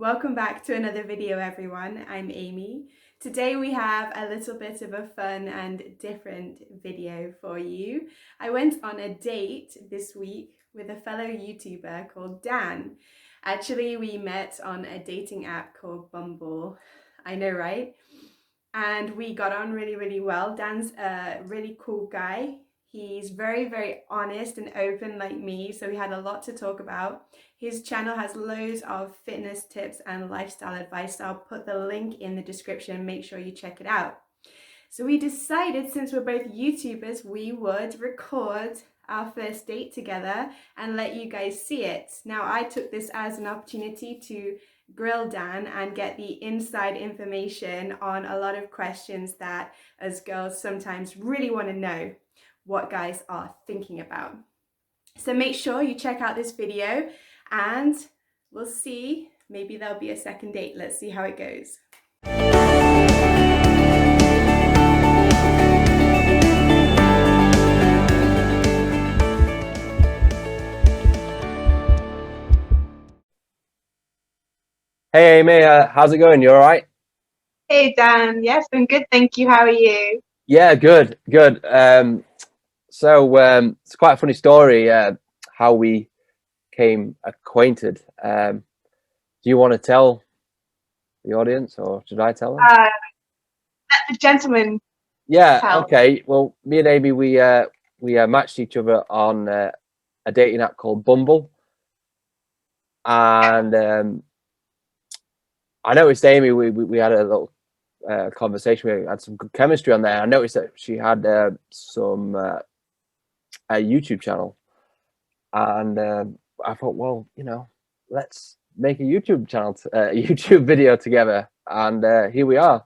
Welcome back to another video, everyone. I'm Amy. Today we have a little bit of a fun and different video for you. I went on a date this week with a fellow YouTuber called Dan. Actually, we met on a dating app called Bumble. I know, right? And we got on really, really well. Dan's a really cool guy. He's very, very honest and open like me, so we had a lot to talk about. His channel has loads of fitness tips and lifestyle advice, so I'll put the link in the description and make sure you check it out. So we decided, since we're both YouTubers, we would record our first date together and let you guys see it. Now, I took this as an opportunity to grill Dan and get the inside information on a lot of questions that as girls sometimes really want to know what guys are thinking about. So make sure you check out this video and we'll see. Maybe there'll be a second date. Let's see how it goes. Hey Amy, how's it going? You all right? Hey Dan, yes, I'm good, thank you. How are you? Yeah, good, good. It's quite a funny story how we came acquainted. Do you want to tell the audience, or should I tell them? Let the gentleman Yeah, tell. okay. Well, me and Amy, we matched each other on a dating app called Bumble, and I noticed Amy. We had a little conversation. We had some good chemistry on there. I noticed that she had some a YouTube channel, and I thought, well, let's make a YouTube channel, YouTube video together, and here we are.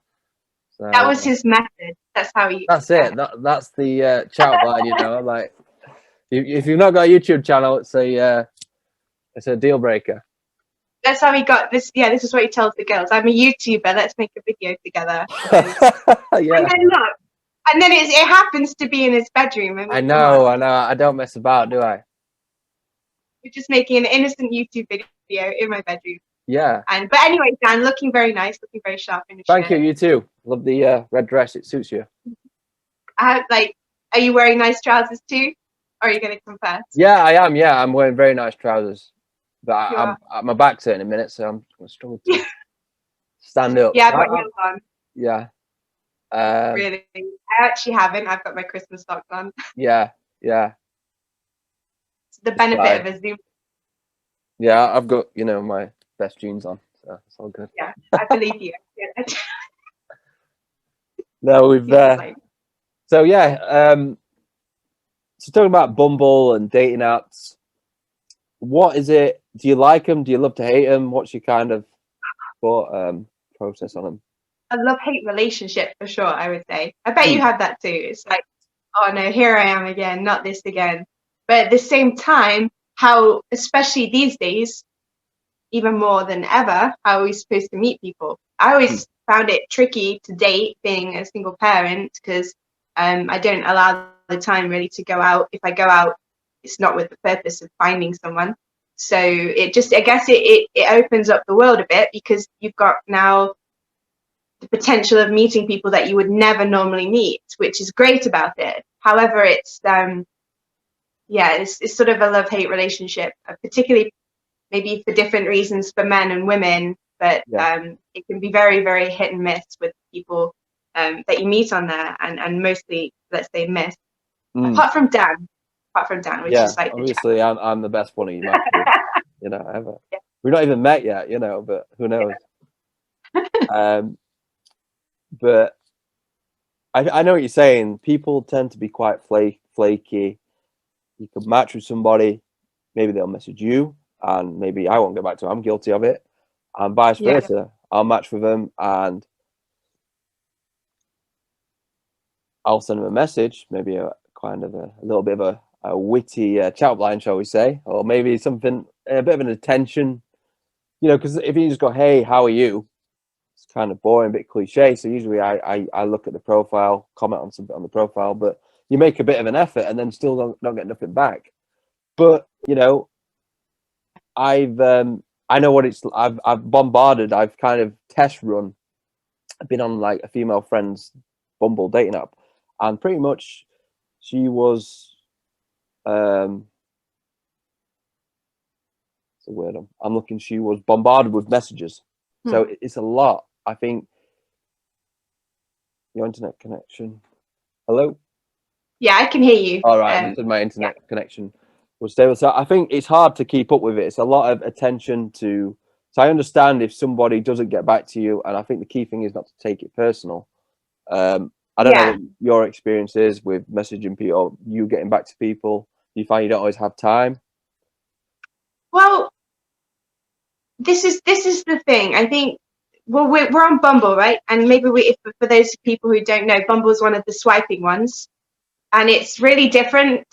So That was his method. That's how he. that's it. That's the chat line. Like if you've not got a YouTube channel, it's a deal breaker. That's how he got this. Yeah, this is what he tells the girls. I'm a YouTuber. Let's make a video together. Yeah, And then look, and then it happens to be in his bedroom. I mean, I come on. know. I don't mess about, do I? We're just making an innocent YouTube video in my bedroom. Yeah. But anyway, Dan, looking very nice, looking very sharp in the Thank you. shirt. You too. Love the red dress. It suits you. Are you wearing nice trousers too? Or are you going to confess? Yeah, I am. Yeah, I'm wearing very nice trousers, but You I'm are. at my back's hurting in a minute, so I'm gonna struggle to stand up. Yeah, I've got heels on. Yeah. Really, I actually haven't. I've got my Christmas socks on. Yeah. Yeah. It's the It's benefit fine. of a Zoom. Yeah, I've got my best jeans on, so it's all good. Yeah, I believe you. Yeah. No, we've Like, so yeah. So talking about Bumble and dating apps, what is it? Do you like them? Do you love to hate them? What's your kind of thought process on them? a love-hate relationship for sure, I would say. I bet you Hmm. have that too. It's like, oh no, here I am again, not this again. But at the same time, how, especially these days, even more than ever, how are we supposed to meet people? I Hmm. always found it tricky to date being a single parent because I don't allow the time really to go out. If I go out, it's not with the purpose of finding someone. So it just, I guess it opens up the world a bit because you've got now the potential of meeting people that you would never normally meet, which is great about it. However, it's sort of a love-hate relationship, particularly maybe for different reasons for men and women, but Yeah. it can be very, very hit and miss with people that you meet on there, and mostly, let's say, miss. Hmm. Apart from Dan, which Yeah. is like the chat. Obviously, I'm the best one you might be, ever. We've not even met yet, but who knows? Um, but I know what you're saying. People tend to be quite flaky. You could match with somebody, maybe they'll message you, and maybe I won't get back to them. I'm guilty of it, and vice Yeah, versa. I'll match with them, and I'll send them a message, maybe a kind of a little bit of a witty chat line, shall we say, or maybe something a bit of an attention, because if you just go, "Hey, how are you?" It's kind of boring, a bit cliche. So usually I look at the profile, comment on something on the profile, but you make a bit of an effort and then still don't get nothing back. But I've I know what it's. I've bombarded. I've kind of test run. I've been on like a female friend's Bumble dating app, and pretty much she was. What's the word I'm looking? She was bombarded with messages, so it's a lot. I think your internet connection. Hello. Yeah, I can hear you. All right, I said my internet connection was stable. So I think it's hard to keep up with it. It's a lot of attention to. So I understand if somebody doesn't get back to you, and I think the key thing is not to take it personal. I don't know Yeah. what your experience is with messaging people, or you getting back to people. You find you don't always have time. Well, this is the thing. I think. Well, we're on Bumble, right? And maybe if, for those people who don't know, Bumble is one of the swiping ones, and it's really different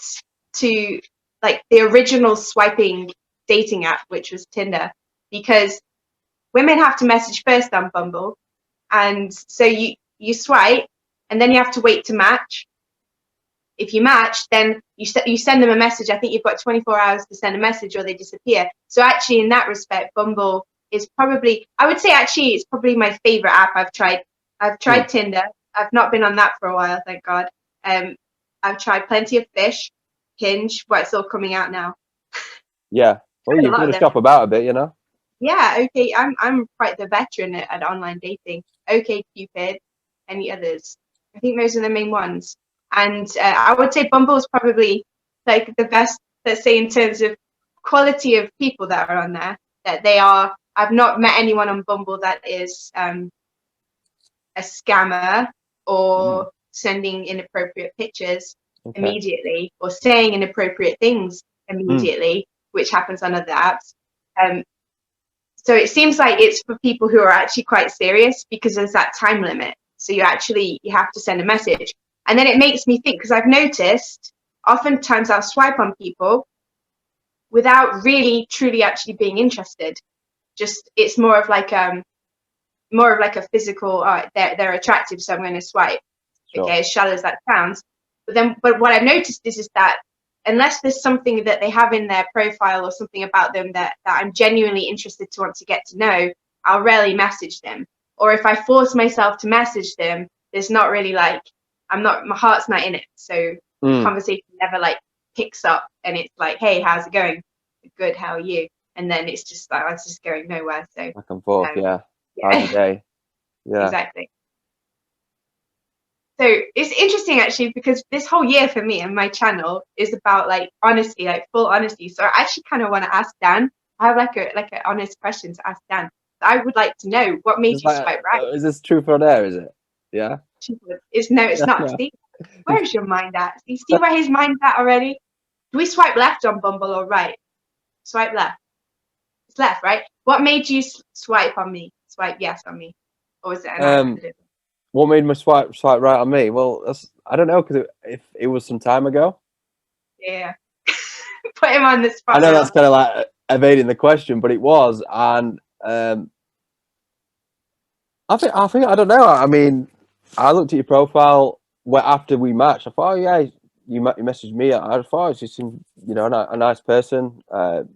to like the original swiping dating app, which was Tinder, because women have to message first on Bumble, and so you swipe, and then you have to wait to match. If you match, then you send them a message. I think you've got 24 hours to send a message, or they disappear. So actually, in that respect, Bumble is probably, I would say, actually, it's probably my favorite app I've tried. I've tried Tinder. I've not been on that for a while, thank God. I've tried Plenty of Fish, Hinge. Well, it's all coming out now. Yeah. Well, Tried a you've lot got of to them. shop about a bit, you know. Yeah, okay. I'm quite the veteran at online dating. Okay, Cupid, any others? I think those are the main ones. And I would say Bumble is probably like the best, let's say, in terms of quality of people that are on there. That they are. I've not met anyone on Bumble that is a scammer or sending inappropriate pictures Okay. immediately or saying inappropriate things immediately, which happens on other apps. So it seems like it's for people who are actually quite serious, because there's that time limit. So you have to send a message. And then it makes me think, because I've noticed oftentimes I'll swipe on people without really truly actually being interested. Just it's more of like a physical, they're attractive, so I'm going to swipe. Sure. Okay, as shallow as that sounds. But what I've noticed is that unless there's something that they have in their profile or something about them that I'm genuinely interested to want to get to know, I'll rarely message them. Or if I force myself to message them, there's not really like, my heart's not in it. So the conversation never like picks up, and it's like, hey, how's it going? Good, how are you? And then it's just like, it's just going nowhere. So Back and forth, yeah. yeah. How's the day? Yeah. Exactly. So it's interesting actually, because this whole year for me and my channel is about like honesty, like full honesty. So I actually kind of want to ask Dan. I have like an honest question to ask Dan. I would like to know what made It's you like, swipe right. is this truth or dare? Is it? Yeah. It's not. No. See, where's your mind at? You see where his mind's at already? Do we swipe left on Bumble or right? Swipe left. It's left, right? What made you swipe on me? Swipe yes on me, or was it an accident? What made my swipe right on me? Well, I don't know, because if it was some time ago. Yeah. Put him on the spot. I know now. that's kind of like evading the question, but it was, and I think I don't know. I mean, I looked at your profile after we matched. I thought, oh yeah, you messaged me. I thought you seemed, a nice person, and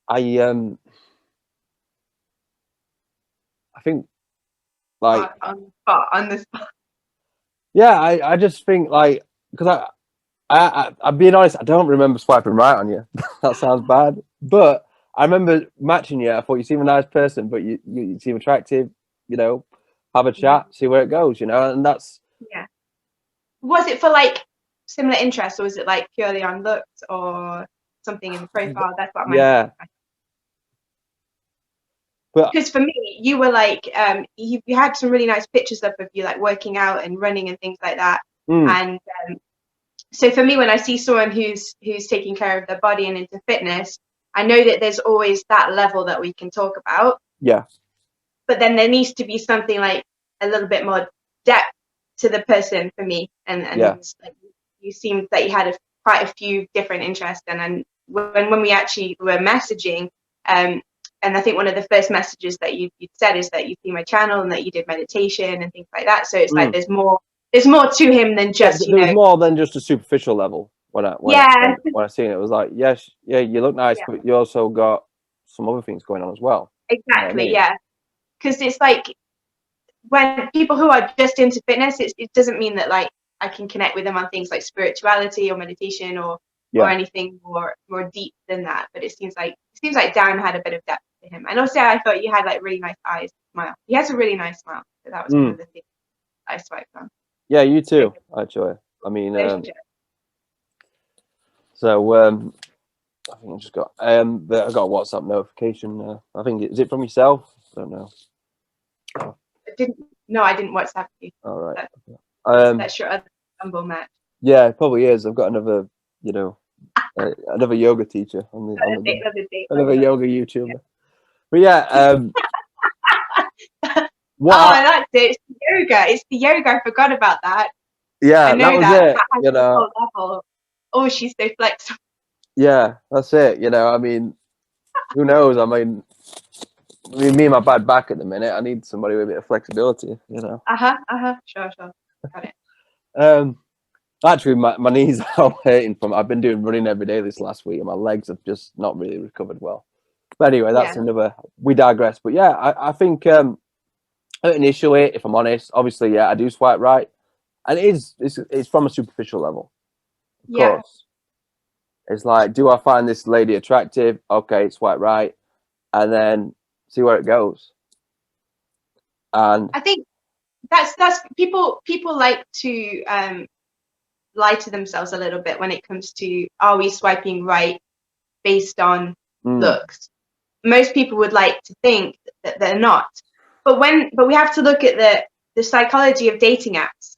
I think like on the spot. Yeah, I just think like, because I'm being honest, I don't remember swiping right on you. That sounds bad, but I remember matching you. I thought you seem a nice person, but you seem attractive. Have a chat, see where it goes. And that's Yeah. Was it for like similar interests, or was it like purely on looks or something in the profile? That's what yeah. But because for me, you were like, you had some really nice pictures up of you like working out and running and things like that. And so for me, when I see someone who's taking care of their body and into fitness, I know that there's always that level that we can talk about. Yeah. But then there needs to be something like a little bit more depth to the person for me. And Yeah. like, you seemed that you had quite a few different interests. And then when we actually were messaging, and I think one of the first messages that you said is that you see my channel and that you did meditation and things like that. So it's like there's more to him than just, there was more than just a superficial level. Yeah, when I seen it. It was like, yes, yeah, you look nice, yeah, but you also got some other things going on as well. You know what I exactly. mean? Yeah, because it's like when people who are just into fitness, it doesn't mean that like I can connect with them on things like spirituality or meditation or Yeah. anything more deep than that. But it seems like Dan had a bit of depth to him. And also, I thought you had like really nice eyes, smile. He has a really nice smile. So that was one of the things I swiped on. Yeah, you too, actually. I mean, so I think I just got I got a WhatsApp notification. I think is it from yourself? I don't know. I didn't WhatsApp you. All right. That's your other Bumble match. Yeah, it probably is. I've got another, another yoga teacher another yoga YouTuber. Yeah. But yeah, what? Oh, that's it. It's the yoga. It's the yoga. I forgot about that. Yeah, I know that was that. it. That has the whole level. Oh, she's so flexible. Yeah, that's it. I mean, who knows? I mean, me and my bad back at the minute. I need somebody with a bit of flexibility. Sure. Got it. Actually, my knees are hurting from. I've been doing running every day this last week, and my legs have just not really recovered well. But anyway, that's another. We digress. But yeah, I think initially, if I'm honest, obviously, yeah, I do swipe right, and it's from a superficial level, of course. It's like, do I find this lady attractive? Okay, swipe right, and then see where it goes. And I think that's people like to lie to themselves a little bit when it comes to, are we swiping right based on looks? Most people would like to think that they're not, but we have to look at the psychology of dating apps.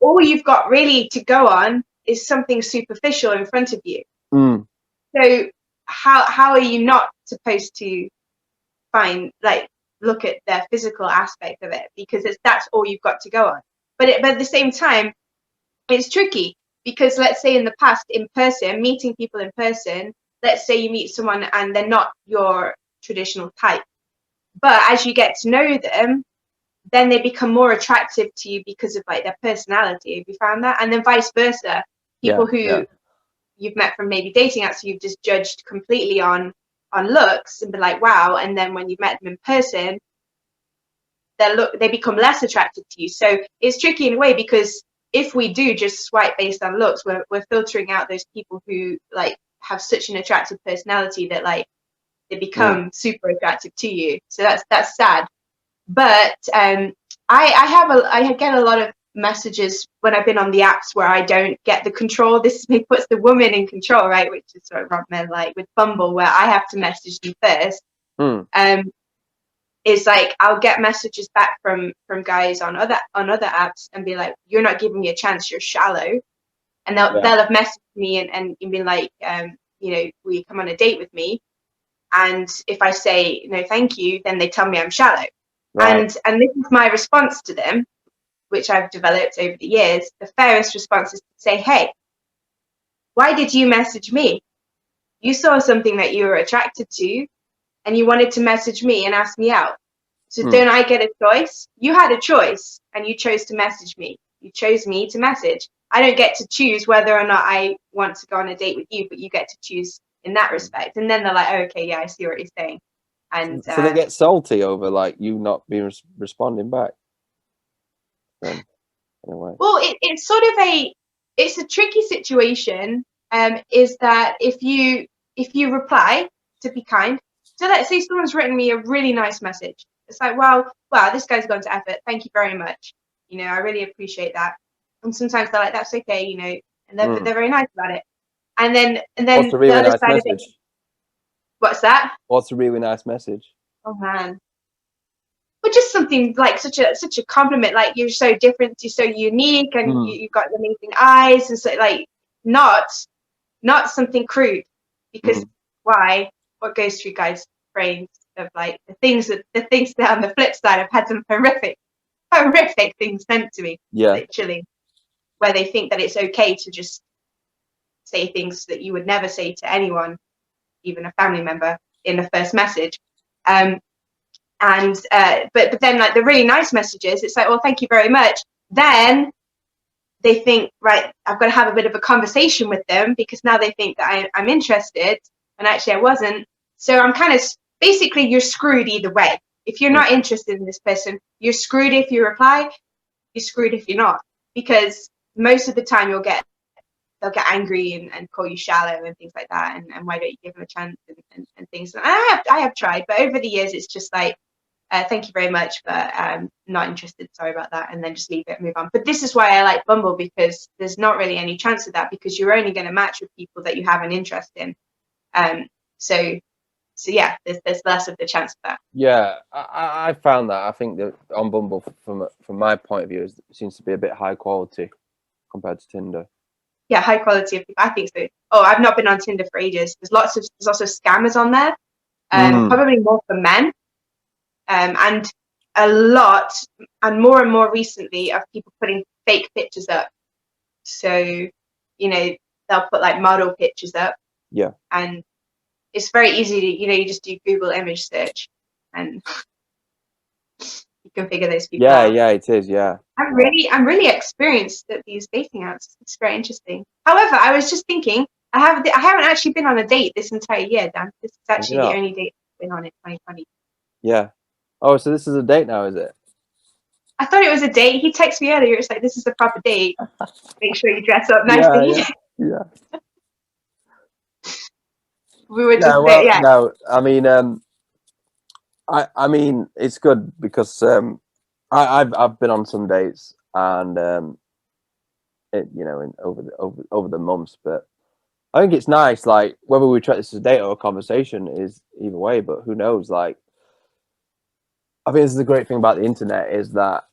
All you've got really to go on is something superficial in front of you. So how are you not supposed to look at their physical aspect of it, because that's all you've got to go on. But at the same time, it's tricky, because let's say in the past, in person, meeting people in person, let's say you meet someone and they're not your traditional type, but as you get to know them, then they become more attractive to you because of like their personality. Have you found that? And then vice versa, people who you've met from maybe dating apps, you've just judged completely on looks and been like, wow, and then when you've met them in person, they become less attracted to you. So it's tricky in a way, because if we do just swipe based on looks, we're filtering out those people who like have such an attractive personality that like they become super attractive to you. So that's sad. But I get a lot of messages when I've been on the apps where I don't get the control. This puts the woman in control, right? Which is sort of what men like with Bumble, where I have to message them first. Is like I'll get messages back from guys on other apps and be like, you're not giving me a chance, you're shallow. And they'll have messaged me and been like, will you come on a date with me? And if I say no thank you, then they tell me I'm shallow. Right. And this is my response to them, which I've developed over the years. The fairest response is to say, hey, why did you message me? You saw something that you were attracted to and you wanted to message me and ask me out. So don't I get a choice? You had a choice and you chose to message me. You chose me to message. I don't get to choose whether or not I want to go on a date with you, but you get to choose in that respect. And then they're like, oh, okay, yeah, I see what you're saying. And so they get salty over like you not being responding back. Then, anyway. Well, it's sort of it's a tricky situation. Is that if you reply to be kind, so let's say someone's written me a really nice message. It's like, wow, this guy's gone to effort. Thank you very much. I really appreciate that. And sometimes they're like, that's okay, and they're very nice about it. And then what's a really the other nice side message? of it. What's that? What's a really nice message? Oh man. But just something like such a compliment, like you're so different, you're so unique, and you've got amazing eyes, and so like not something crude, because why? What goes through guys' brains of like the things that on the flip side, I've had some horrific things sent to me, literally, where they think that it's okay to just say things that you would never say to anyone, even a family member, in the first message. But then like the really nice messages, it's like, well, thank you very much. Then they think, right, I've got to have a bit of a conversation with them because now they think that I'm interested, and actually I wasn't. So I'm kind of, basically you're screwed either way. If you're not interested in this person, you're screwed if you reply, you're screwed if you're not, because most of the time they'll get angry and call you shallow and things like that, and why don't you give them a chance and things. And I have tried, but over the years it's just like, thank you very much, but not interested, sorry about that, and then just leave it and move on. But this is why I like Bumble, because there's not really any chance of that, because you're only going to match with people that you have an interest in. So yeah, there's less of the chance of that. Yeah, I found that. I think that on Bumble, from my point of view, it seems to be a bit high quality compared to Tinder. Yeah, high quality of people, I think so. Oh, I've not been on Tinder for ages. There's also scammers on there, probably more for men, and a lot, and more recently, of people putting fake pictures up. So, you know, they'll put like model pictures up. Yeah. And it's very easy to, you just do Google image search and you can figure those people out. Yeah, it is. Yeah. I'm really experienced at these dating apps. It's very interesting. However, I was just thinking, I haven't actually been on a date this entire year, Dan. This is actually the only date I've been on in 2020. Yeah. Oh, so this is a date now, is it? I thought it was a date. He texted me earlier. It's like, this is a proper date. Make sure you dress up nicely. Yeah. We were just No, I mean, it's good because I've been on some dates, and over the months, but I think it's nice. Like, whether we treat this as a date or a conversation is either way, but who knows? Like, I think this is the great thing about the internet, is that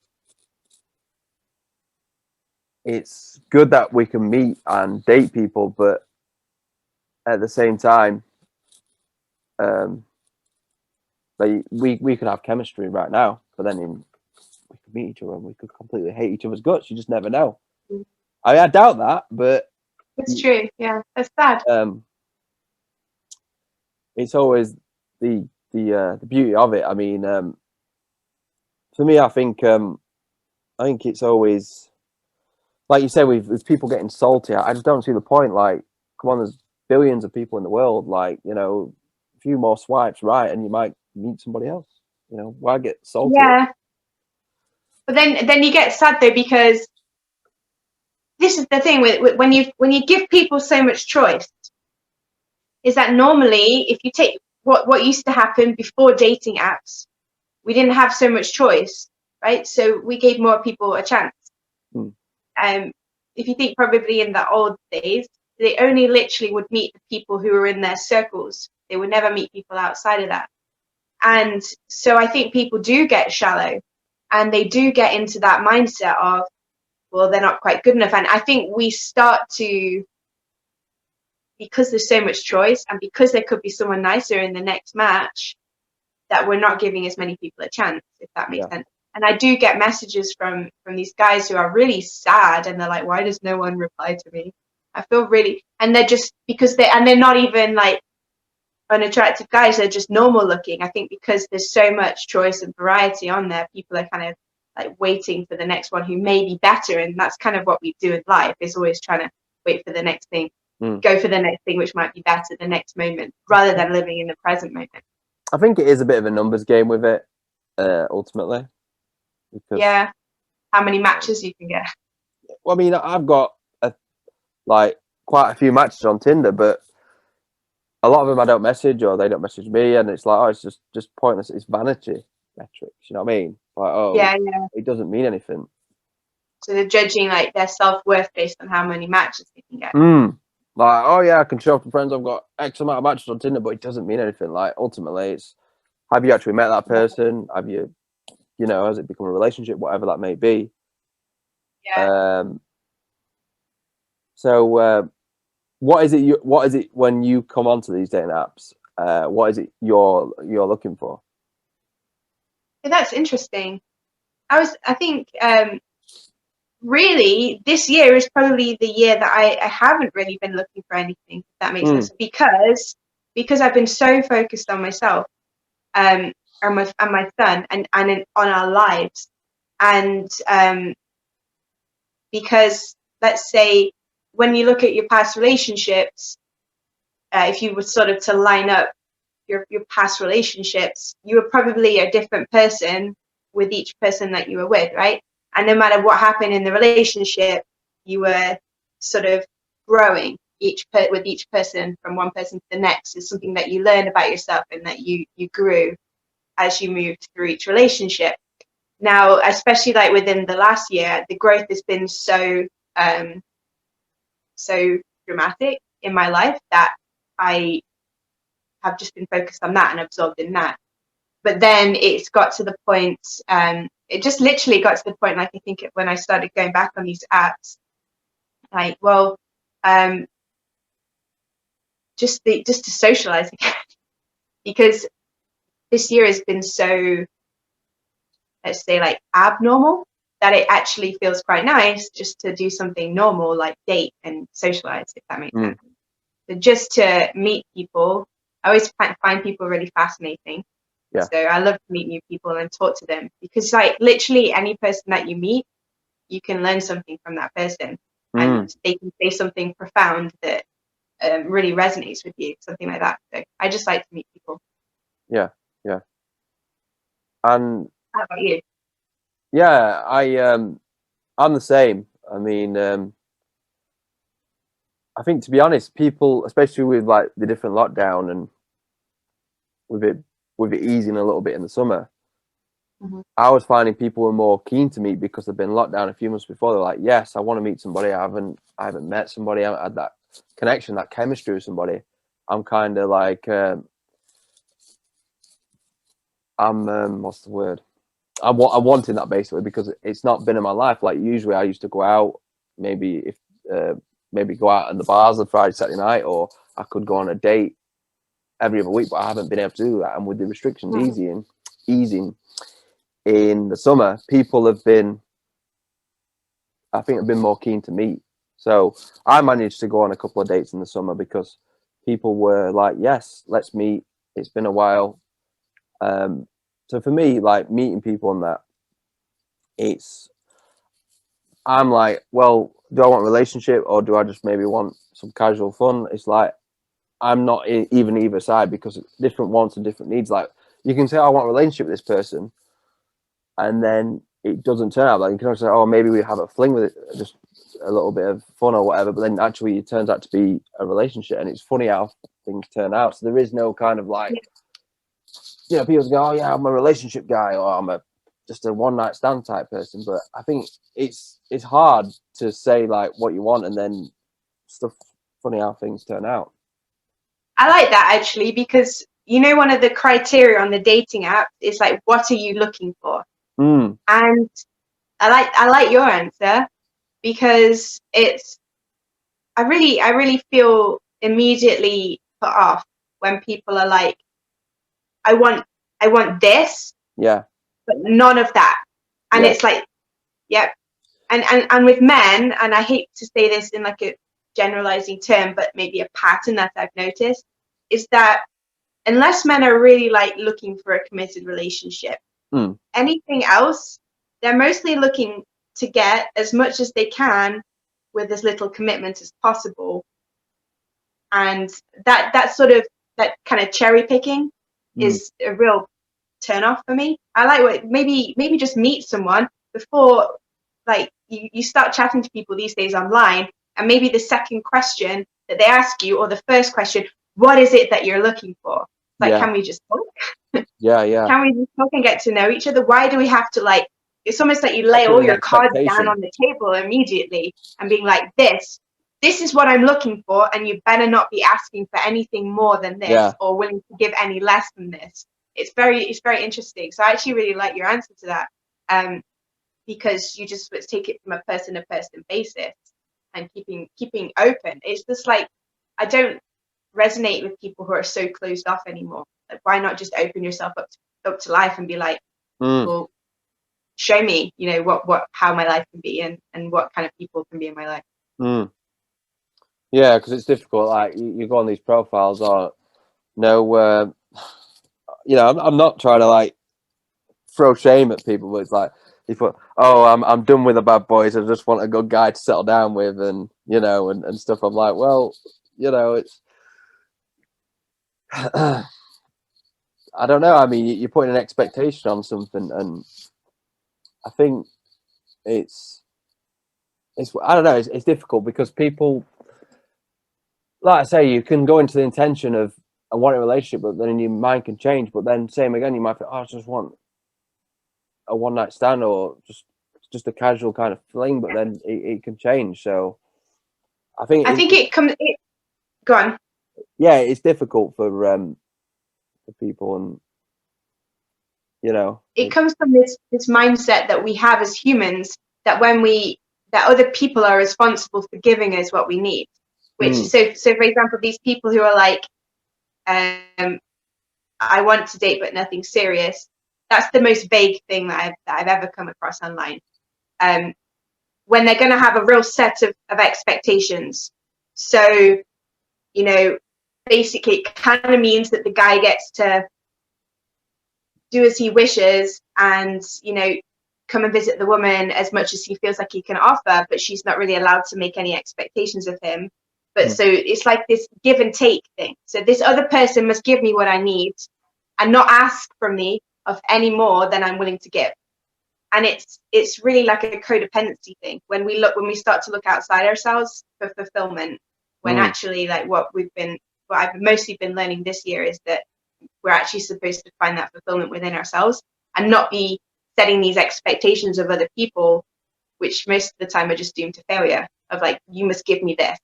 it's good that we can meet and date people, but at the same time, like we could have chemistry right now, but then we could meet each other and we could completely hate each other's guts. You just never know. I doubt that, but it's true. Yeah, that's sad. It's always the beauty of it. I mean, for me, I think it's always, like you said, with people getting salty. I just don't see the point. Like, come on, there's billions of people in the world. Like, a few more swipes, right, and you might meet somebody else. Why get salty? Yeah. But then you get sad though, because this is the thing with when you give people so much choice, is that normally, if you take what used to happen before dating apps, we didn't have so much choice, right? So we gave more people a chance. If you think, probably in the old days, they only literally would meet the people who were in their circles. They would never meet people outside of that. And so I think people do get shallow, and they do get into that mindset of, well, they're not quite good enough. And I think we start to, because there's so much choice, and because there could be someone nicer in the next match, that we're not giving as many people a chance, if that makes sense. And I do get messages from these guys who are really sad, and they're like, why does no one reply to me? I feel really, and they're just, because they're not even like unattractive guys, they're just normal looking. I think because there's so much choice and variety on there, people are kind of like waiting for the next one who may be better. And that's kind of what we do in life, is always trying to wait for the next thing, go for the next thing which might be better, the next moment, rather than living in the present moment. I think it is a bit of a numbers game with it, ultimately. Because how many matches you can get. Well, I mean, I've got quite a few matches on Tinder, but a lot of them I don't message, or they don't message me, and it's like, oh, it's just pointless. It's vanity metrics, you know what I mean? Like, oh, it doesn't mean anything. So they're judging like their self-worth based on how many matches they can get. Like, oh yeah, I can show off to friends I've got X amount of matches on Tinder, but it doesn't mean anything. Like, ultimately, it's, have you actually met that person? Have you, has it become a relationship, whatever that may be? So what is it when you come onto these dating apps? What is it you're looking for? That's interesting. I think really this year is probably the year that I haven't really been looking for anything, if that makes sense, because I've been so focused on myself and my son and on our lives, and because let's say when you look at your past relationships, if you were sort of to line up your past relationships, you were probably a different person with each person that you were with, right? And no matter what happened in the relationship, you were sort of growing with each person, from one person to the next. Is something that you learned about yourself and that you grew as you moved through each relationship. Now, especially like within the last year, the growth has been so dramatic in my life that I have just been focused on that and absorbed in that. But then it's got to the point, it just literally got to the point, like I think when I started going back on these apps, like, well, just to socialize again, because this year has been so, let's say, like abnormal, that it actually feels quite nice just to do something normal, like date and socialize, if that makes sense. So just to meet people, I always find people really fascinating. Yeah. So I love to meet new people and talk to them, because like literally any person that you meet, you can learn something from that person, and they can say something profound that really resonates with you, something like that. So I just like to meet people. Yeah. And how about you? Yeah, I'm the same. I mean, I think, to be honest, people, especially with like the different lockdown and with it easing a little bit in the summer, I was finding people were more keen to meet because they've been locked down a few months before. They're like, yes, I want to meet somebody. I haven't met somebody. I haven't had that connection, that chemistry with somebody. I'm kind of like, what's the word? I'm wanting that, basically, because it's not been in my life. Like, usually I used to go out, maybe go out in the bars on Friday, Saturday night, or I could go on a date every other week, but I haven't been able to do that. And with the restrictions easing in the summer, people have been more keen to meet. So I managed to go on a couple of dates in the summer because people were like, yes, let's meet. It's been a while. So for me, like, meeting people and that, I'm like, well, do I want a relationship or do I just maybe want some casual fun? It's like, I'm not even either side, because different wants and different needs. Like, you can say, I want a relationship with this person, and then it doesn't turn out. Like, you can also say, oh, maybe we have a fling with it, just a little bit of fun or whatever, but then actually it turns out to be a relationship. And it's funny how things turn out. So there is no kind of like, people go, oh yeah, I'm a relationship guy, or I'm just a one night stand type person. But I think it's hard to say like what you want, and then stuff, funny how things turn out. I like that, actually, because one of the criteria on the dating app is like, what are you looking for? And I like your answer, because I really feel immediately put off when people are like, I want this, but none of that. And it's like, yep. And with men, and I hate to say this in like a generalizing term, but maybe a pattern that I've noticed, is that unless men are really like looking for a committed relationship, anything else, they're mostly looking to get as much as they can with as little commitment as possible. And that kind of cherry picking is a real turn off for me. I like maybe just meet someone before, like, you start chatting to people these days online, and maybe the second question that they ask you, or the first question, what is it that you're looking for? Like, can we just talk? Can we just talk and get to know each other? Why do we have to, like, it's almost like you lay all your cards down on the table immediately and being like, this is what I'm looking for, and you better not be asking for anything more than this, or willing to give any less than this. It's very interesting. So I actually really like your answer to that, because you just take it from a person to person basis and keeping open. It's just like, I don't resonate with people who are so closed off anymore. Like, why not just open yourself up to life and be like, well, show me, how my life can be, and what kind of people can be in my life. Yeah, because it's difficult. Like, you go on these profiles, or I'm not trying to like throw shame at people, but it's like, You thought, oh, I'm done with the bad boys. I just want a good guy to settle down with, and and stuff. I'm like, well, it's. I don't know. I mean, you're putting an expectation on something, and I think it's. I don't know. It's difficult because people, like I say, you can go into the intention of I want a relationship, but then your mind can change. But then, same again, you might think, oh, I just want a one night stand or just a casual kind of fling. But then it can change. So I think it comes. Go on. Yeah, it's difficult for people, and it comes from this mindset that we have as humans, that that other people are responsible for giving us what we need. Which so for example, these people who are like, I want to date but nothing serious. That's the most vague thing that I've ever come across online. When they're going to have a real set of expectations. So, basically it kind of means that the guy gets to do as he wishes and, come and visit the woman as much as he feels like he can offer, but she's not really allowed to make any expectations of him. But so it's like this give and take thing. So this other person must give me what I need and not ask from me of any more than I'm willing to give. And it's really like a codependency thing when we start to look outside ourselves for fulfillment, when actually like what I've mostly been learning this year is that we're actually supposed to find that fulfillment within ourselves and not be setting these expectations of other people, which most of the time are just doomed to failure, of like, you must give me this.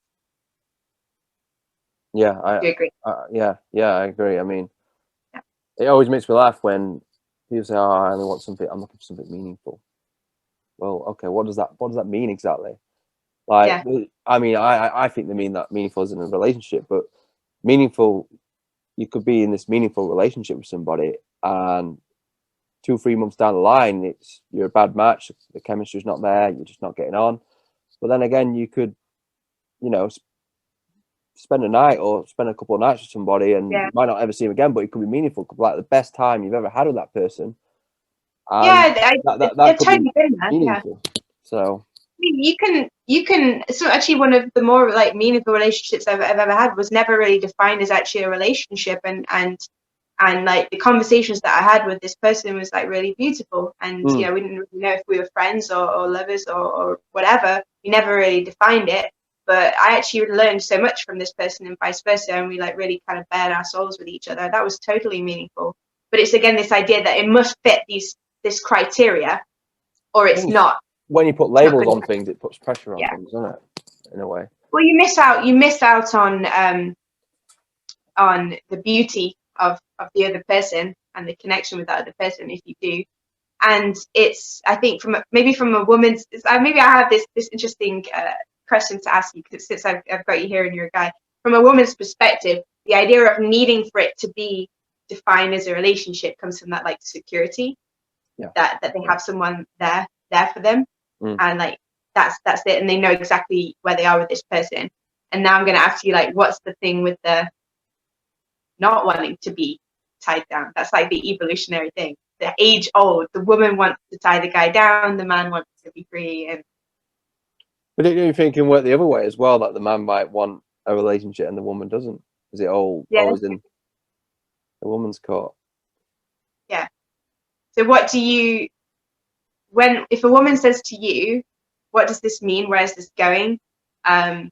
Yeah, Do you agree? Yeah, I agree. I mean, it always makes me laugh when people say, "Oh, I only want something. I'm looking for something meaningful." Well, okay, what does that mean exactly? Like, I mean, I think they mean that meaningful isn't a relationship, but meaningful, you could be in this meaningful relationship with somebody, and 2-3 months down the line, you're a bad match. The chemistry's not there. You're just not getting on. But then again, you could, spend a night or spend a couple of nights with somebody, and you might not ever see them again, but it could be meaningful. It could be like the best time you've ever had with that person. And that could totally be meaningful. So you can. So actually, one of the more like meaningful relationships I've ever had was never really defined as actually a relationship, and like the conversations that I had with this person was like really beautiful, and we didn't really know if we were friends or lovers or whatever. We never really defined it, but I actually learned so much from this person and vice versa, and we like really kind of bared our souls with each other. That was totally meaningful. But it's again this idea that it must fit this criteria, or it's not. When you put labels on things, it puts pressure on things, doesn't it? In a way. Well, you miss out on the beauty of the other person and the connection with that other person if you do. And it's, I think, maybe from a woman's, maybe I have this interesting question to ask you, because since I've got you here and you're a guy, from a woman's perspective, the idea of needing for it to be defined as a relationship comes from that like security, that they have someone there for them, and like that's it, and they know exactly where they are with this person. And now I'm going to ask you, like, what's the thing with the not wanting to be tied down? That's like the evolutionary thing, the age old. The woman wants to tie the guy down, the man wants to be free. But don't you think it can work the other way as well, that the man might want a relationship and the woman doesn't? Is it always in the woman's court? Yeah. So what do you, if a woman says to you, what does this mean? Where is this going? Are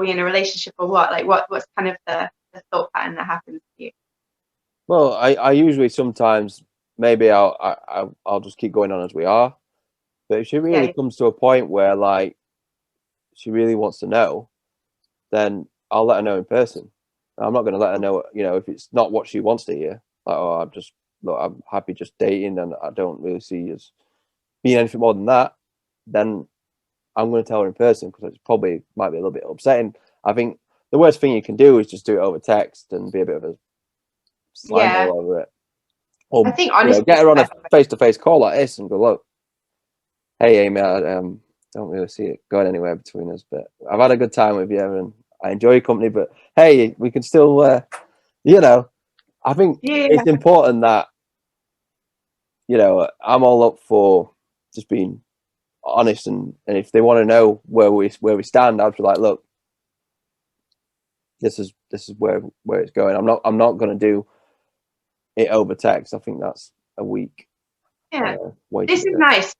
we in a relationship or what? Like what's kind of the thought pattern that happens to you? Well, I usually sometimes maybe I'll just keep going on as we are. But if she really comes to a point where like she really wants to know, then I'll let her know in person. I'm not going to let her know, if it's not what she wants to hear. Like, oh, I'm happy just dating, and I don't really see as being anything more than that. Then I'm going to tell her in person, because it probably might be a little bit upsetting. I think the worst thing you can do is just do it over text and be a bit of a slime ball over it. Or I think honestly, get her on a face-to-face call like this and go, look, hey Amy, I don't really see it going anywhere between us, but I've had a good time with you and I enjoy your company, but hey, we can still I think it's important that you know, I'm all up for just being honest, and if they want to know where we stand, I'd be like, look, this is where it's going. I'm not going to do it over text. I think that's a weak Yeah, way to this do is it. nice.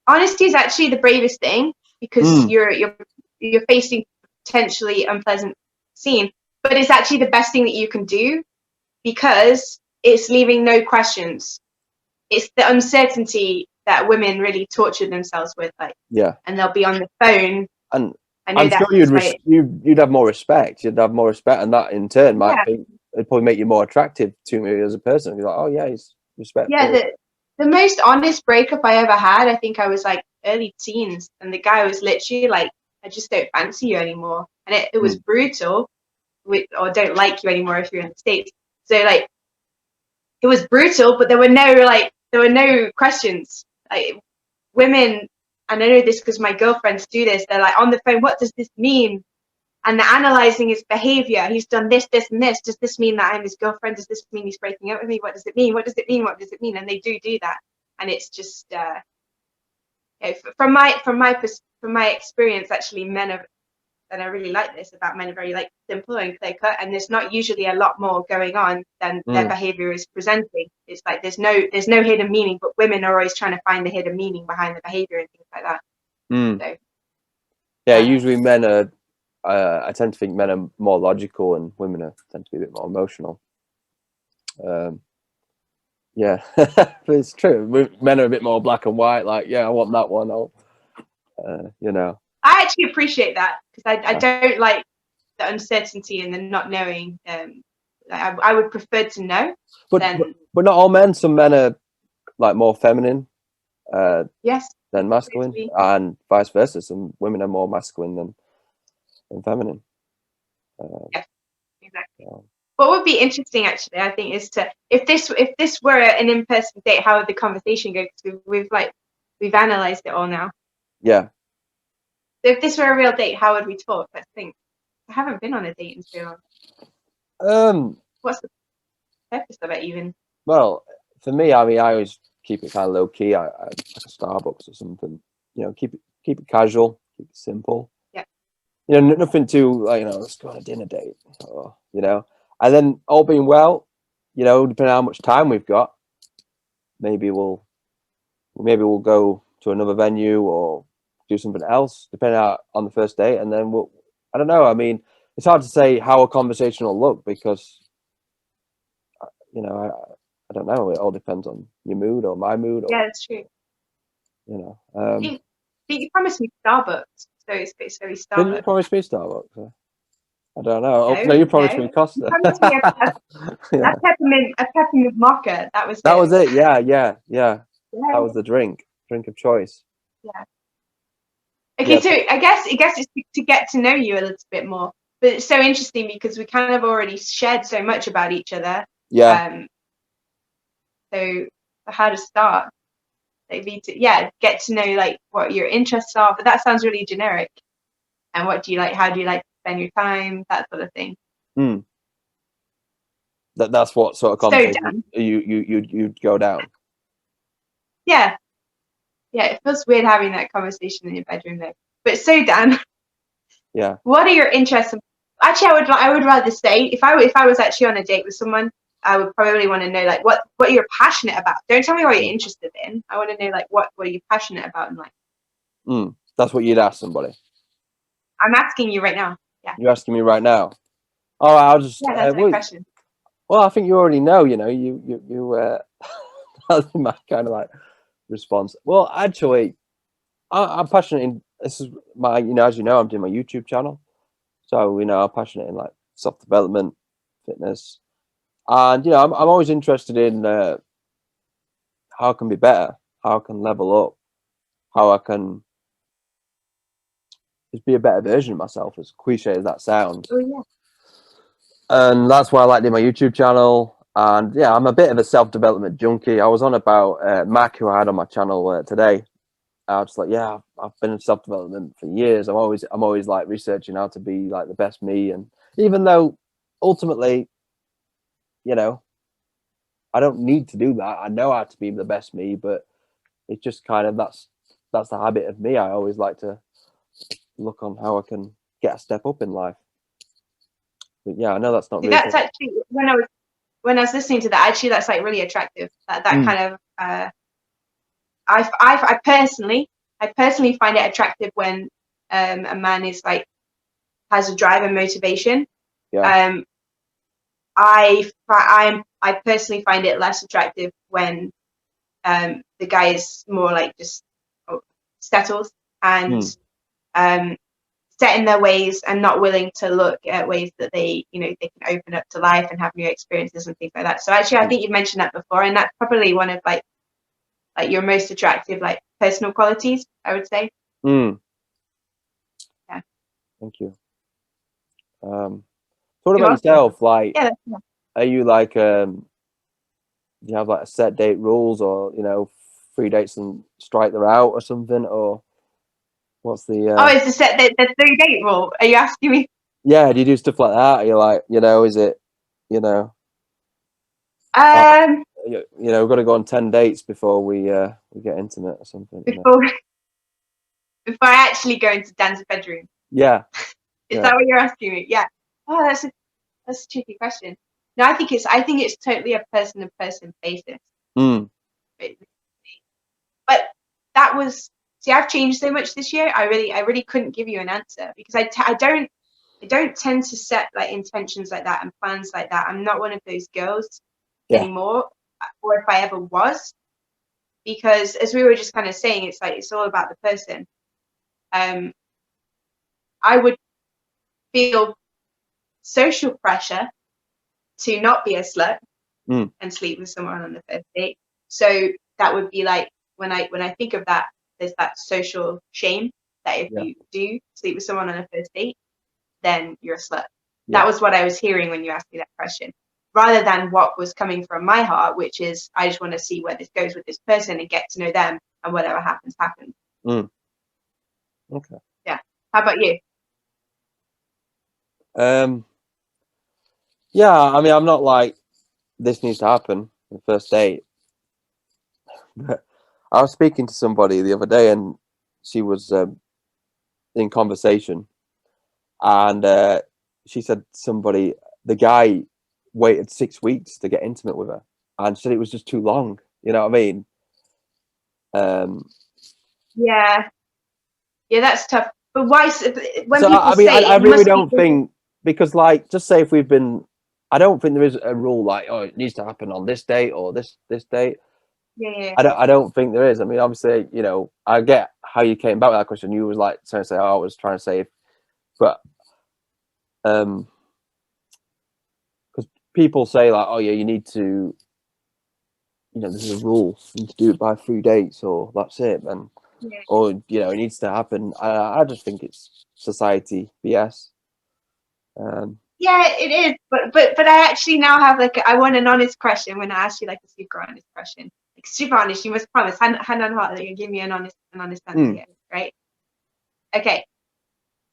Honesty is actually the bravest thing, because you're facing potentially unpleasant scene, but it's actually the best thing that you can do, because it's leaving no questions. It's the uncertainty that women really torture themselves with, like, Yeah, and they'll be on the phone. and I know I'm that sure you'd have more respect. You'd have more respect, and that in turn might it'd probably make you more attractive to me as a person. You're like, oh yeah, he's respectful. Yeah, the most honest breakup I ever had, I think I was like early teens, and the guy was literally like, I just don't fancy you anymore. And it was brutal, or don't like you anymore if you're in the States. So like, it was brutal, but there were no questions. Like, women, and I know this because my girlfriends do this, they're like on the phone, what does this mean? And they're analyzing his behavior. He's done this, this, and this. Does this mean that I'm his girlfriend? Does this mean he's breaking up with me? What does it mean? What does it mean? What does it mean? And they do that. And it's just, from my experience, actually, men are, and I really like this about men, are very like simple and clear cut, and there's not usually a lot more going on than their behavior is presenting. It's like there's no hidden meaning, but women are always trying to find the hidden meaning behind the behavior and things like that. So, yeah, usually men are. I tend to think men are more logical, and women tend to be a bit more emotional. Yeah, but it's true. Men are a bit more black and white. Like, yeah, I want that one. You know. I actually appreciate that, because I don't like the uncertainty and the not knowing. I would prefer to know. But not all men. Some men are like more feminine. Yes. Than masculine, and vice versa. Some women are more masculine than feminine. Yes, exactly. What would be interesting, actually, I think, is to if this were an in-person date, how would the conversation go? Because we've analysed it all now. Yeah. So if this were a real date, how would we talk? Let's think. I haven't been on a date in so long. What's the purpose of it even? Well, for me, I mean, I always keep it kind of low key. I like a Starbucks or something. You know, keep it casual, keep it simple. Yeah. You know, nothing too like, you know, let's go on a dinner date, or, you know, and then all being well, you know, depending on how much time we've got, maybe we'll go to another venue or do something else, depending on the first date, and then I don't know. I mean, it's hard to say how a conversation will look, because, you know, I don't know. It all depends on your mood or my mood. Or, yeah, that's true. You know. You promised me Starbucks, so it's very Starbucks. Didn't you promise me Starbucks? I don't know. No, you promised me Costa. You promised me a peppermint mocha. That was it. Yeah. That was the drink of choice. Yeah. Okay, so I guess it's to get to know you a little bit more. But it's so interesting because we kind of already shared so much about each other. Yeah. So how to start? Maybe get to know like what your interests are. But that sounds really generic. And what do you like? How do you like to spend your time? That sort of thing. That's what sort of conversation you'd go down. Yeah. Yeah, it feels weird having that conversation in your bedroom though. But so Dan. Yeah. What are your interests? Actually, I would rather say if I was actually on a date with someone, I would probably want to know like what you're passionate about. Don't tell me what you're interested in. I want to know like what are you passionate about in life. That's what you'd ask somebody. I'm asking you right now. Yeah. You're asking me right now. Oh, I'll just. Yeah, that's my question. Well, I think you already know. You know, you. That's my kind of like response. Well, actually, I'm passionate in. This is my. You know, as you know, I'm doing my YouTube channel. So, you know, I'm passionate in like self-development, fitness, and, you know, I'm always interested in how I can be better, how I can level up, how I can just be a better version of myself, as cliche as that sounds. Oh yeah. And that's why I like doing my YouTube channel. And yeah, I'm a bit of a self-development junkie. I was on about Mac, who I had on my channel today. I was like, yeah, I've been in self-development for years. I'm always like researching how to be like the best me. And even though ultimately, you know, I don't need to do that. I know how to be the best me, but it's just kind of that's the habit of me. I always like to look on how I can get a step up in life. But yeah, I know that's not See, really. that's actually when I was listening to that. Actually, that's like really attractive. That kind of. I personally find it attractive when a man is like has a drive and motivation. Yeah. I personally find it less attractive when the guy is more like just settled and set in their ways and not willing to look at ways that they can open up to life and have new experiences and things like that. So actually, I think you've mentioned that before, and that's probably one of like your most attractive like personal qualities, I would say. Yeah. Thank you. So what about yourself? Like, are you like do you have like a set date rules, or 3 dates and strike they're out or something, or what's the it's the 3-date rule? Are you asking me? Yeah, do you do stuff like that? Are you like, is it we've got to go on 10 dates before we get intimate or something? Before I actually go into Dan's bedroom. Yeah. Is that what you're asking me? Yeah. Oh, that's a tricky question. No, I think it's totally a person to person basis. But that was, I've changed so much this year. I really couldn't give you an answer because I don't tend to set like intentions like that and plans like that. I'm not one of those girls anymore, or if I ever was, because as we were just kind of saying, it's like it's all about the person. I would feel social pressure to not be a slut and sleep with someone on the first date. So that would be like when I think of that, there's that social shame that if you do sleep with someone on a first date, then you're a slut. That was what I was hearing when you asked me that question, rather than what was coming from my heart, which is I just want to see where this goes with this person and get to know them, and whatever happens, happens. Okay. Yeah. How about you? Yeah, I mean, I'm not like this needs to happen on the first date. But I was speaking to somebody the other day, and she was in conversation, and she said the guy waited 6 weeks to get intimate with her, and said it was just too long. You know what I mean? Yeah, that's tough. But why? When so people I really don't think, because like, just say if we've been, I don't think there is a rule like, oh, it needs to happen on this date or this date. Yeah. I don't think there is. I mean, obviously, I get how you came back with that question. You was like trying to say, oh, I was trying to say, but because people say like, oh yeah, you need to, this is a rule. You need to do it by 3 dates, or that's it, and or it needs to happen. I just think it's society BS. Yeah, it is. But I actually now have I want an honest question when I ask you like a super honest question. Like super honest, you must promise, hand on heart, that you give me an honest answer here, right? Okay.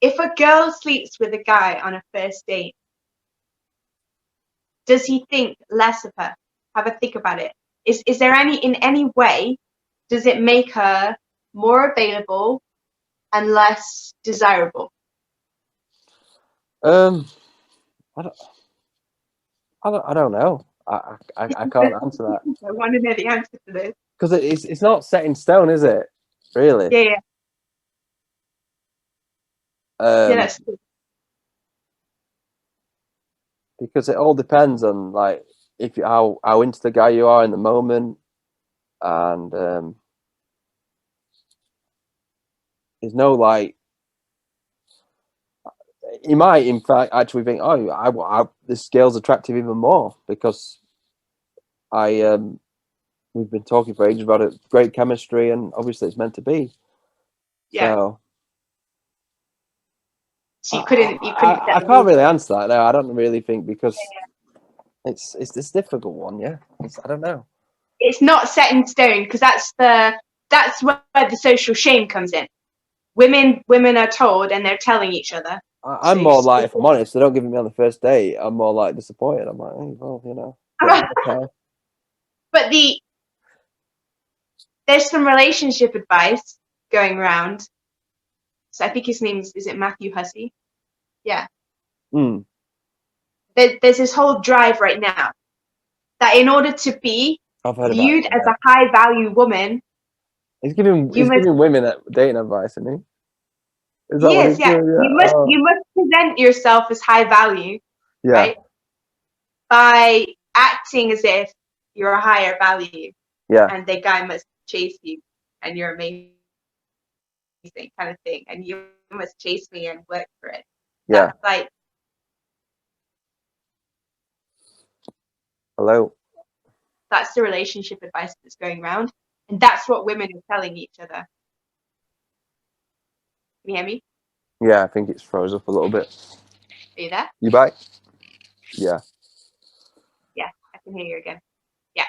If a girl sleeps with a guy on a first date, does he think less of her? Have a think about it. Is there in any way, does it make her more available and less desirable? I don't know. I can't answer that. I want to know the answer to this. Because it's not set in stone, is it? Really? Yeah. Yeah, that's true. Because it all depends on like if you how into the guy you are in the moment, and there's no like. You might, in fact, actually think, oh, this girl's attractive even more because we've been talking for ages about it, great chemistry, and obviously it's meant to be. Yeah. So you couldn't. I can't really answer that. No, I don't really think, because it's this difficult one. Yeah, I don't know. It's not set in stone, because that's where the social shame comes in. Women are told, and they're telling each other. I'm more like, if I'm honest, they don't give me on the first date, I'm more like disappointed. I'm like, hey, well, okay. But there's some relationship advice going around. So I think his name is it Matthew Hussey? Yeah. Mm. There's this whole drive right now that in order to be I've heard about viewed it. as a high value woman, He's giving women dating advice, isn't he? Is that what yes, he's yeah, doing? Yeah. you must present yourself as high value, Yeah. right? By acting as if you're a higher value, Yeah. and the guy must chase you, and you're amazing kind of thing, and you must chase me and work for it. Yeah. That's like, Hello. that's the relationship advice that's going around, and that's what women are telling each other. Can you hear me? Yeah, I think it's froze up a little bit. Are you there? You back? Yeah. Yeah, I can hear you again. Yeah.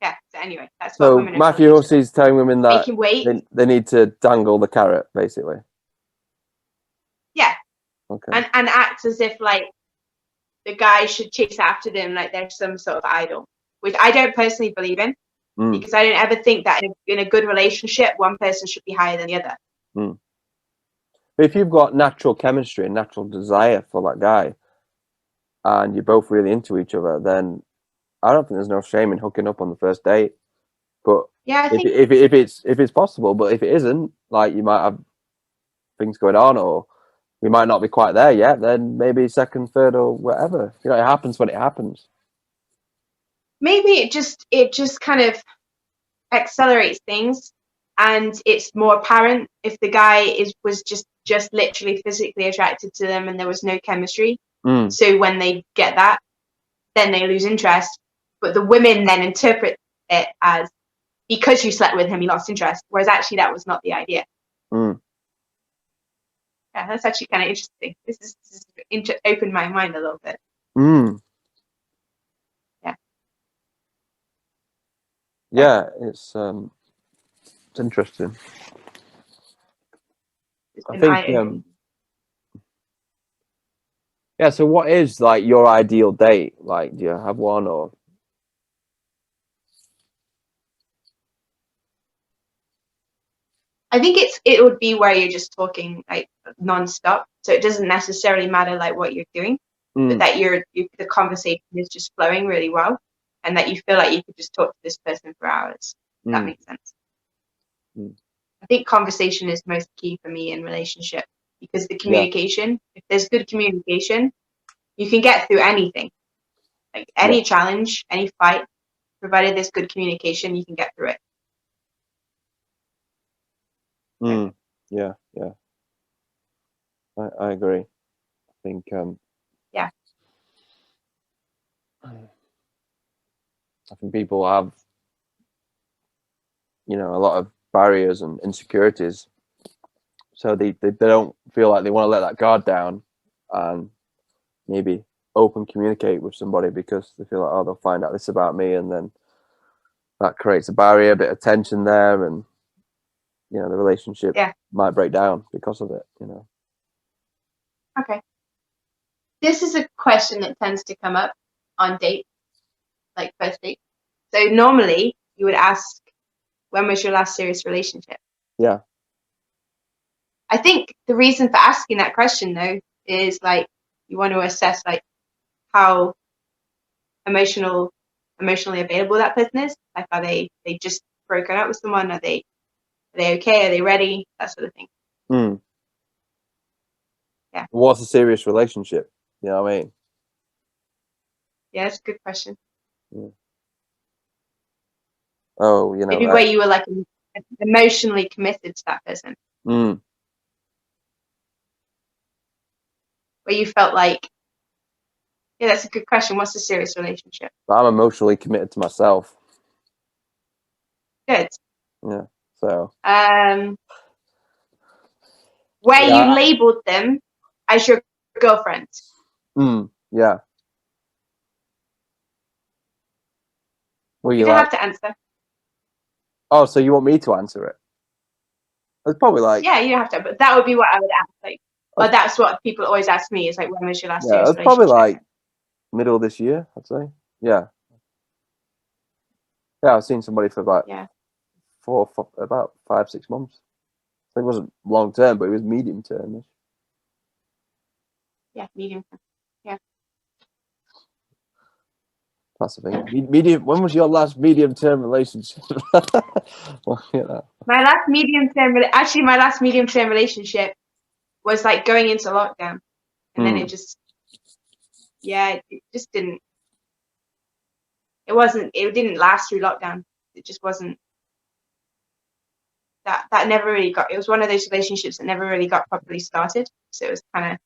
Yeah. So anyway, that's what So women are Matthew telling each other. Hussey's telling women that Making wait. they need to dangle the carrot, basically. Yeah. Okay. And act as if like the guy should chase after them like they're some sort of idol, which I don't personally believe in, because I don't ever think that in a good relationship one person should be higher than the other. But if you've got natural chemistry and natural desire for that guy, and you're both really into each other, then I don't think there's no shame in hooking up on the first date. But Yeah, I think if it's possible, but if it isn't, like you might have things going on, or we might not be quite there yet, then maybe second, third, or whatever. You know, it happens when it happens. maybe it just kind of accelerates things, and it's more apparent if the guy was just literally physically attracted to them and there was no chemistry. So when they get that, then they lose interest. But the women then interpret it as, because you slept with him, you lost interest, whereas actually that was not the idea. Yeah, that's actually kind of interesting. This is opened my mind a little bit. Yeah. Yeah, it's interesting. I think yeah. So, what is like your ideal date? Like, do you have one, or? I think it would be where you're just talking like non-stop, so it doesn't necessarily matter like what you're doing, but that the conversation is just flowing really well, and that you feel like you could just talk to this person for hours. That makes sense. I think conversation is most key for me in relationship, because the communication, if there's good communication, you can get through anything, like any challenge, any fight, provided there's good communication, you can get through it. Yeah. I agree. I think yeah. I think people have, you know, a lot of barriers and insecurities, so they don't feel like they want to let that guard down and maybe open communicate with somebody, because they feel like, oh, they'll find out this about me, and then that creates a barrier, a bit of tension there, and you know, the relationship might break down because of it, you know. Okay. This is a question that tends to come up on dates, like first date. So normally you would ask, when was your last serious relationship? Yeah. I think the reason for asking that question though is like you want to assess like how emotionally available that person is. Like, are they just broken up with someone? Are they okay? Are they ready? That sort of thing. Yeah. What's a serious relationship? You know what I mean? Yeah, that's a good question. Oh, you know, maybe where you were like emotionally committed to that person. Where you felt like, yeah, that's a good question. What's a serious relationship? I'm emotionally committed to myself. Good. Yeah. So. Where you labeled them as your girlfriend. Yeah. Well, you don't have to answer. Oh, so you want me to answer it? It's probably like. Yeah, you don't have to, but that would be what I would ask. Like, well, that's what people always ask me, is like, when was your last serious relationship? It's probably like middle of this year, I'd say. Yeah. Yeah, I've seen somebody for like Yeah. about 5-6 months. I think it wasn't long term, but it was medium term. Yeah, medium. That's the thing. Medium. When was your last medium term relationship? Well, you know. My last medium term relationship was like going into lockdown, and then it just didn't. It didn't last through lockdown. It just wasn't. That never really got. It was one of those relationships that never really got properly started. So it was kind of.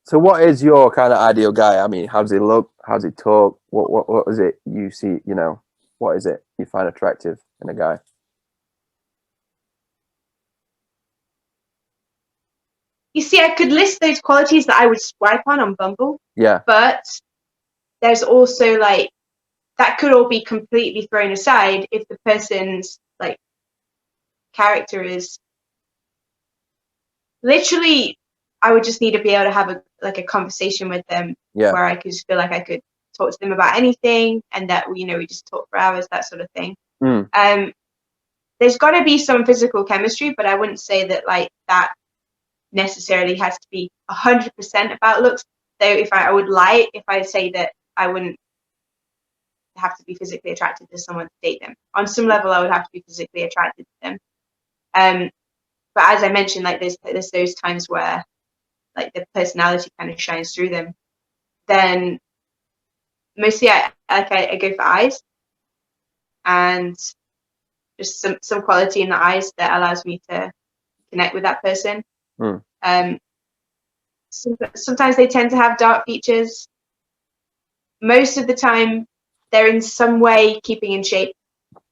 So, what is your kind of ideal guy? I mean, how does he look? How does he talk? What is it you see? You know, what is it you find attractive in a guy? You see, I could list those qualities that I would swipe on Bumble, Yeah. but there's also like that could all be completely thrown aside if the person's like character is literally. I would just need to be able to have a conversation with them where I could just feel like I could talk to them about anything, and that we just talk for hours, that sort of thing. There's got to be some physical chemistry, but I wouldn't say that like that necessarily has to be 100% about looks. Though if I would lie if I say that I wouldn't have to be physically attracted to someone to date them. On some level, I would have to be physically attracted to them. But as I mentioned, like there's those times where like the personality kind of shines through them. Then mostly I go for eyes, and just some quality in the eyes that allows me to connect with that person. Sometimes they tend to have dark features. Most of the time, they're in some way keeping in shape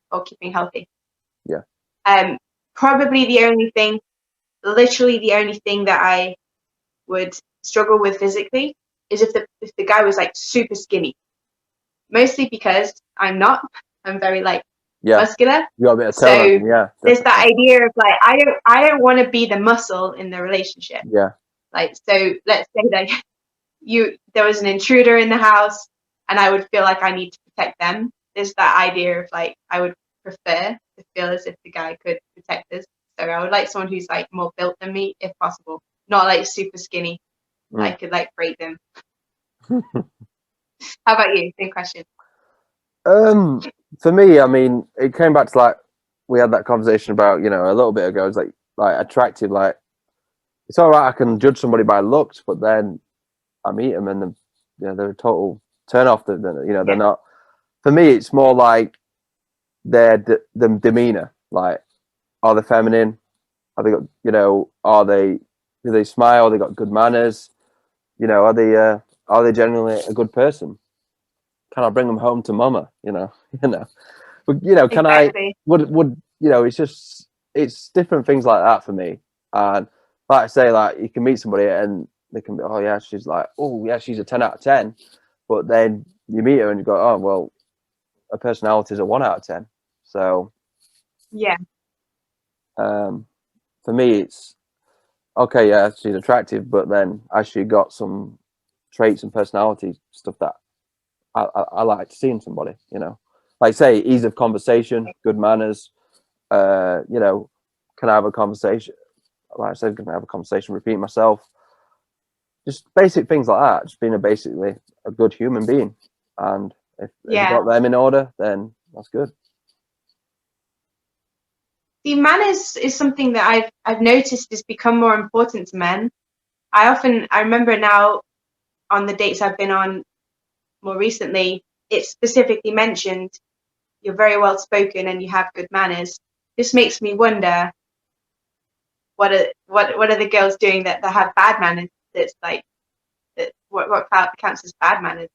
or keeping healthy. Yeah. Probably literally the only thing that I would struggle with physically is if the guy was like super skinny. Mostly because I'm not. I'm very like muscular. You got a bit of tone. So Yeah. there's that idea of like I don't want to be the muscle in the relationship. Yeah. Like, so let's say that there was an intruder in the house and I would feel like I need to protect them. There's that idea of like I would prefer to feel as if the guy could protect us. So I would like someone who's like more built than me if possible, not like super skinny. I could like break them. How about you? Same question. For me, I mean, it came back to like we had that conversation about, you know, a little bit ago. It's like attractive. Like it's all right, I can judge somebody by looks, but then I meet them and they're a total turn off. They're not. For me, it's more like their demeanor. Like, are they feminine? Are they got, do they smile? They got good manners? You know, are they genuinely a good person? Can I bring them home to mama? But can exactly. I? Would it's different things like that for me. And like I say, like you can meet somebody and they can be, oh yeah, she's like, oh yeah, she's a 10 out of 10. But then you meet her and you go, oh well, her personality is a 1 out of 10. So yeah. For me, it's okay. Yeah, she's attractive, but then has she got some traits and personality stuff that I like to see in somebody? Like say ease of conversation, good manners. Can I have a conversation? Like I said, can I have a conversation? Repeat myself. Just basic things like that. Just being basically a good human being, and if you got them in order, then that's good. The manners is something that I've noticed has become more important to men. I remember now on the dates I've been on more recently, it's specifically mentioned you're very well spoken and you have good manners. This makes me wonder what are the girls doing that have bad manners? That's like what counts as bad manners?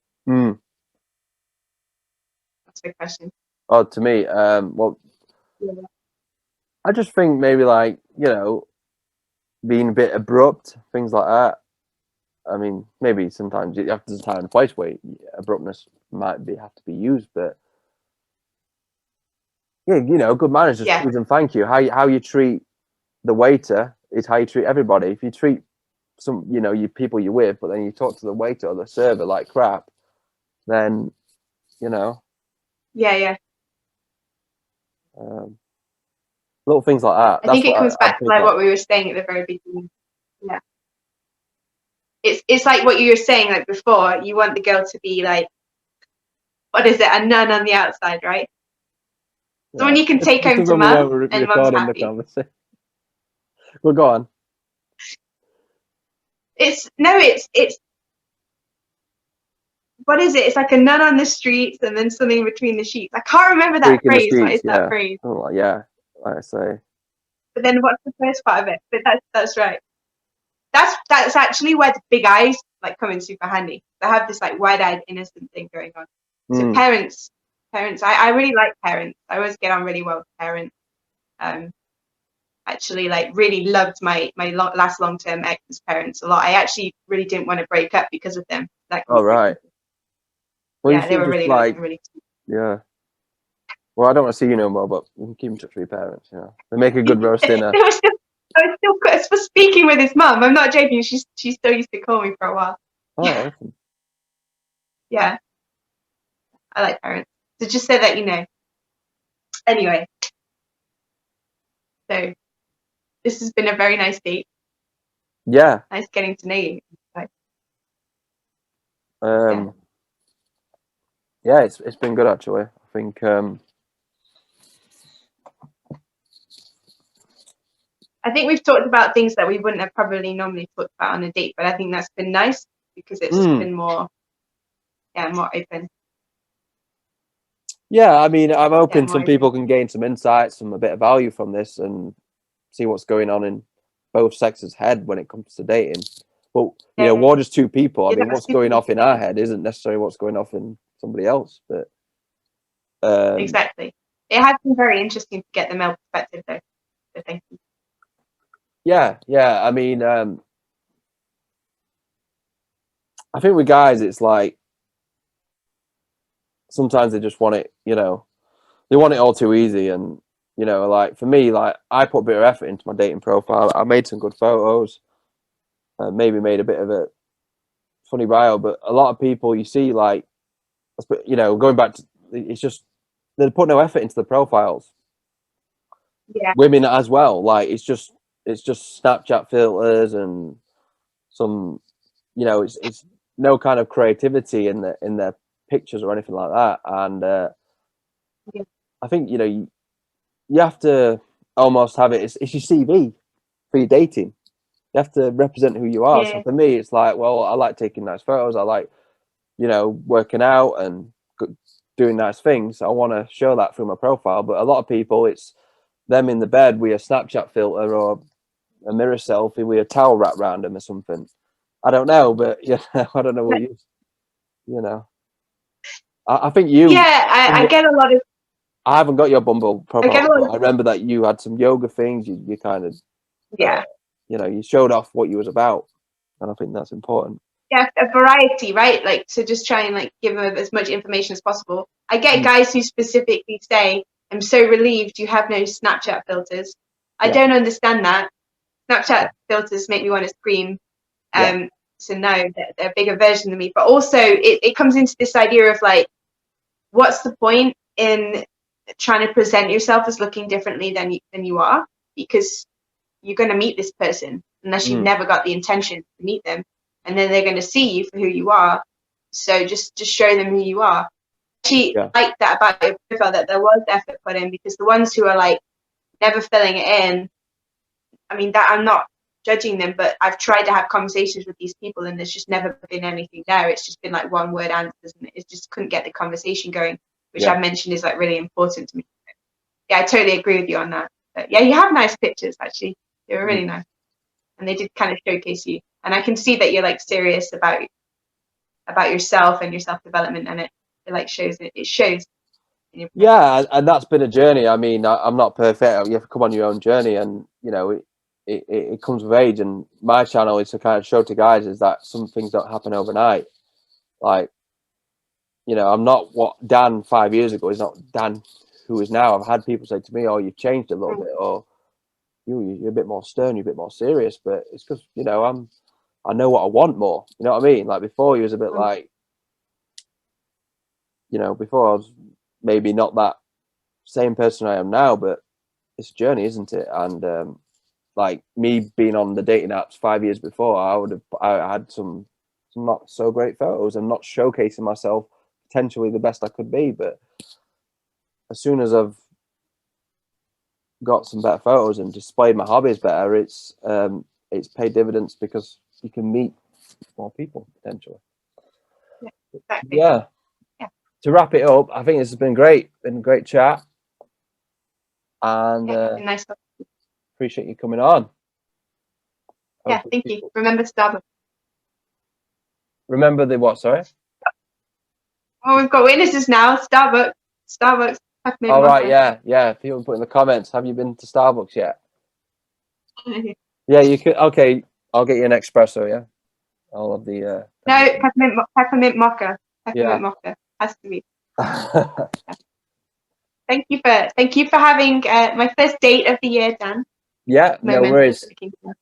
That's a good question. Oh, to me, well, I just think maybe like being a bit abrupt, things like that. I mean, maybe sometimes you have to time and place where abruptness might have to be used, but yeah, good manners just please and thank you. How you treat the waiter is how you treat everybody. If you treat you people you're with, but then you talk to the waiter or the server like crap, then you know. Yeah. Little things like that. I That's think it what comes I back to pick like up. what we were saying at the very beginning. Yeah. It's like what you were saying like before. You want the girl to be like, what is it, a nun on the outside, right? Yeah. Someone you can take This home is to when we mum, were and mum's recording the happy. conversation. Well, go on. It's what is it? It's like a nun on the streets and then something between the sheets. I can't remember that Freak in the phrase. What streets, is that yeah. phrase? Oh, yeah, like I say. But then what's the first part of it? But that's right. That's actually where the big eyes like come in super handy. They have this like wide-eyed innocent thing going on. So Mm. parents, I really like parents. I always get on really well with parents. Actually, like really loved my last long-term ex's parents a lot. I actually really didn't want to break up because of them. Like, All right. Well, you yeah, they should were just really nice like, and really sweet. yeah. Well, I don't want to see you no more, but we can keep in touch with your parents. You know, they make a good roast dinner. I was still speaking with his mum. I'm not joking. She still used to call me for a while. Oh, awesome. Yeah, I like parents. So just so that you know. Anyway, so this has been a very nice date. Yeah. Nice getting to know you. Yeah, it's been good actually. I think I think we've talked about things that we wouldn't have probably normally talked about on a date, but I think that's been nice because it's been more open. yeah, I mean, I'm hoping More some open. people can gain some insights, some a bit of value from this, and see what's going on in both sexes' head when it comes to dating. But you know, we're just two people. I Yeah, mean, that's what's super going off in our interesting. head isn't necessarily what's going off in somebody else. But Exactly. It has been very interesting to get the male perspective though. So thank you. yeah. I mean, I think with guys, it's like sometimes they just want it. You know, they want it all too easy, and you know, like for me, like I put a bit of effort into my dating profile. I made some good photos. Maybe made a bit of a funny bio, but a lot of people you see, like, you know, going back to, it's just they put no effort into the profiles. Yeah. Women as well, like it's just Snapchat filters and some, you know, it's no kind of creativity in their pictures or anything like that. And Yeah. I think, you know, you have to almost have it. It's your CV for your dating. You have to represent who you are. So Yeah. for me, it's like, well, I like taking nice photos. I like, you know, working out and doing nice things. I want to show that through my profile. But a lot of people, it's them in the bed with a Snapchat filter or a mirror selfie with a towel wrapped around them or something. I don't know, but yeah, I don't know what you know. I think you. Yeah, I get a lot of I haven't got your Bumble I get profile, a lot but of I remember that you had some yoga things. You kind of, yeah. you know, you showed off what you was about, and I think that's important. Yeah, a variety, right? Like, so just try and like give them as much information as possible. I get guys who specifically say, "I'm so relieved you have no Snapchat filters." I Yeah. don't understand that. Snapchat filters make me want to scream. Yeah. So no, they're a bigger version of me. But also, it comes into this idea of like, what's the point in trying to present yourself as looking differently than you are? Because you're going to meet this person unless you've never got the intention to meet them, and then they're going to see you for who you are. So just show them who you are. Actually, Yeah. like that about your profile, that there was effort put in, because the ones who are like never filling it in, I mean, that I'm not judging them, but I've tried to have conversations with these people and there's just never been anything there. It's just been like one word answers, and it just couldn't get the conversation going, which Yeah. I've mentioned is like really important to me. Yeah, I totally agree with you on that. But yeah, you have nice pictures actually. They were really nice, and they did kind of showcase you. And I can see that you're like serious about yourself and your self development, and it like shows it. It shows. In your Yeah, and that's been a journey. I mean, I'm not perfect. You have to come on your own journey, and you know, it comes with age. And my channel is to kind of show to guys is that some things don't happen overnight. Like, you know, I'm not what Dan 5 years ago is not Dan who is now. I've had people say to me, "Oh, you've changed a little bit," or you're a bit more stern, you're a bit more serious. But it's because, you know, I know what I want more. You know what I mean? Like before, you was a bit like, you know, before I was maybe not that same person I am now, but it's a journey, isn't it? And like me being on the dating apps 5 years before, I had some not so great photos and not showcasing myself potentially the best I could be. But as soon as I've got some better photos and displayed my hobbies better, it's paid dividends because you can meet more people potentially. Yeah, exactly. Yeah. Yeah. To wrap it up, I think this has been great. Been a great chat, and Yeah, nice. appreciate you coming on. Yeah, thank you. Remember Starbucks. Remember the what? Sorry. Oh, we've got witnesses now. Starbucks. Peppermint All right. mocha. Yeah. People put in the comments. Have you been to Starbucks yet? Yeah, you could. Okay, I'll get you an espresso. Yeah. All of the. No, peppermint mocha. Yeah. Peppermint mocha has to be. Thank you for having my first date of the year, Dan. Yeah, no worries.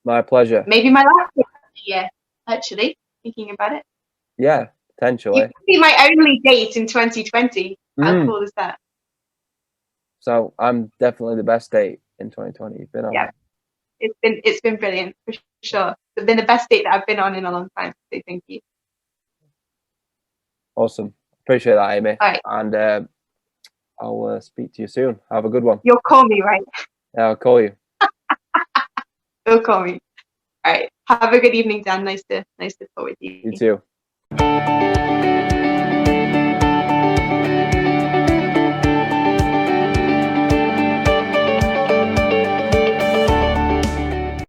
My pleasure. Maybe my last date of the year, actually, thinking about it. Yeah, potentially. You could be my only date in 2020. How cool is that? So I'm definitely the best date in 2020 you've been on. Yeah, it's been brilliant for sure. It's been the best date that I've been on in a long time. So thank you. Awesome. Appreciate that, Amy. All right. And I'll speak to you soon. Have a good one. You'll call me, right? Yeah, I'll call you. You'll call me. All right. Have a good evening, Dan. Nice to talk with you. You too.